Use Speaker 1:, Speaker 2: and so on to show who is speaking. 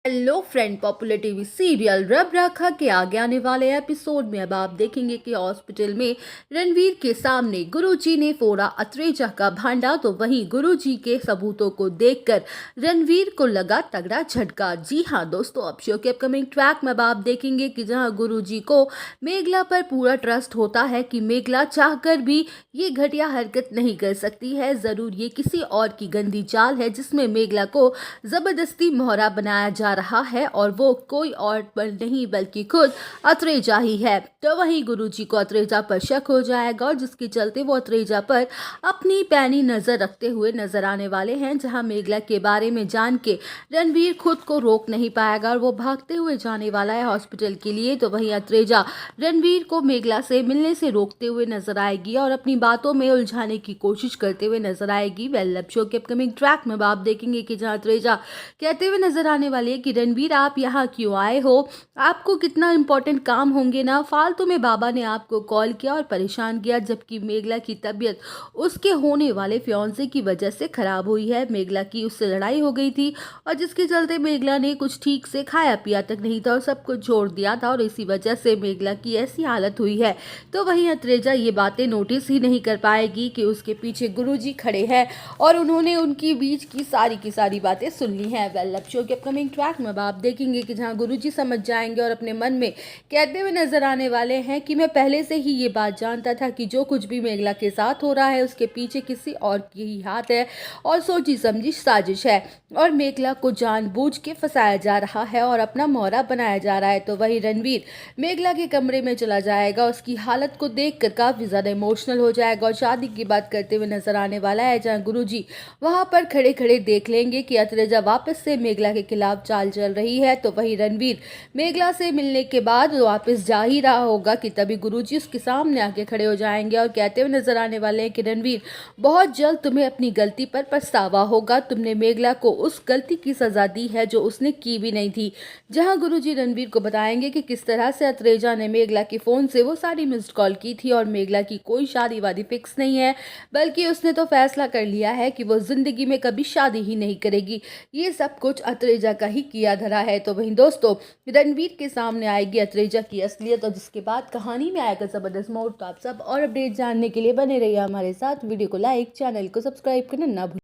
Speaker 1: Hello friend, popular TV serial रब राखा के आगे आने वाले एपिसोड में अब आप देखेंगे कि हॉस्पिटल में रणवीर के सामने गुरुजी ने फोड़ा अत्रेजा का भांडा। तो वहीं गुरुजी के सबूतों को देखकर रणवीर को लगा तगड़ा झटका। जी हाँ दोस्तों, अब शो के अपकमिंग ट्रैक में अब आप देखेंगे कि जहां गुरुजी को मेघला पर पूरा ट्रस्ट होता है कि मेघला चाहकर भी ये घटिया हरकत नहीं कर सकती है, जरूर ये किसी और की गंदी चाल है जिसमें मेघला को जबरदस्ती मोहरा बनाया जा रहा है और वो कोई और नहीं बल्कि खुद अत्रेजा ही है। तो वहीं गुरुजी को अत्रेजा पर शक हो जाएगा और जिसके चलते वो अत्रेजा पर अपनी पैनी नजर रखते हुए नजर आने वाले हैं। जहां मेघला के बारे में जान के रणवीर खुद को रोक नहीं पाएगा और वो भागते हुए जाने वाला है हॉस्पिटल के लिए। तो वहीं अत्रेजा रणवीर को मेघला से मिलने से रोकते हुए नजर आएगी और अपनी बातों में उलझाने की कोशिश करते हुए नजर आएगी। वेल, शो के अपकमिंग ट्रैक में आप देखेंगे कि जहां अत्रेजा कहते हुए नजर आने वाली है कि रणवीर आप यहाँ क्यों आए हो, आपको कितना इंपॉर्टेंट काम होंगे ना, फालतू में बाबा ने आपको कॉल किया और परेशान किया, जबकि मेघला की तबीयत उसके होने वाले फियांसे की वजह से खराब हुई है। मेघला की उससे लड़ाई हो गई थी और जिसके चलते मेघला ने कुछ ठीक से खाया पिया तक नहीं था और सब कुछ छोड़ दिया था और इसी वजह से मेघला की ऐसी हालत हुई है। तो वहीं अत्रेजा ये बातें नोटिस ही नहीं कर पाएगी कि उसके पीछे गुरुजी खड़े हैं और उन्होंने उनकी बीच की सारी बातें सुन ली हैं। वेल, अब शो के अपकमिंग ट्रैक में आप देखेंगे कि जहां गुरुजी समझ जाएंगे और अपने मन में कहते हुए नजर आने वाले हैं कि मैं पहले से ही ये बात जानता था कि जो कुछ भी मेघला के साथ हो रहा है उसके पीछे किसी और की ही हाथ है और सोची समझी साजिश है और मेघला को जानबूझ के फंसाया जा रहा है और अपना मोहरा बनाया जा रहा है। तो वही रणवीर मेघला के कमरे में चला जाएगा, उसकी हालत को देखकर काफी ज्यादा इमोशनल हो जाएगा और शादी की बात करते हुए नजर आने वाला है। जहां गुरुजी वहां पर खड़े खड़े देख लेंगे कि अत्रेजा वापस से मेघला के खिलाफ चाल चल रही है। तो वही रणवीर मेघला से मिलने के बाद वापस जा ही रहा होगा कि तभी गुरुजी उसके सामने आके खड़े हो जाएंगे और कहते हुए नजर आने वाले हैं कि रणवीर बहुत जल्द तुम्हें अपनी गलती पर पछतावा होगा, तुमने मेघला को उस गलती की सजा दी है जो उसने की भी नहीं थी। जहां गुरुजी रणवीर को बताएंगे कि किस तरह से अत्रेजा ने मेघला के फोन से वो सारी मिस्ड कॉल की थी और मेघला की कोई शादी वादी फिक्स नहीं है, बल्कि उसने तो फैसला कर लिया है कि वो जिंदगी में कभी शादी ही नहीं करेगी। ये सब कुछ अत्रेजा का ही किया धरा है। तो वहीं दोस्तों, रणवीर के सामने आएगी अत्रेजा की असलियत और जिसके बाद कहानी में आएगा जबरदस्त मोड़। तो आप सब और अपडेट जानने के लिए बने रहिए हमारे साथ। वीडियो को लाइक, चैनल को सब्सक्राइब करना ना भूलिए।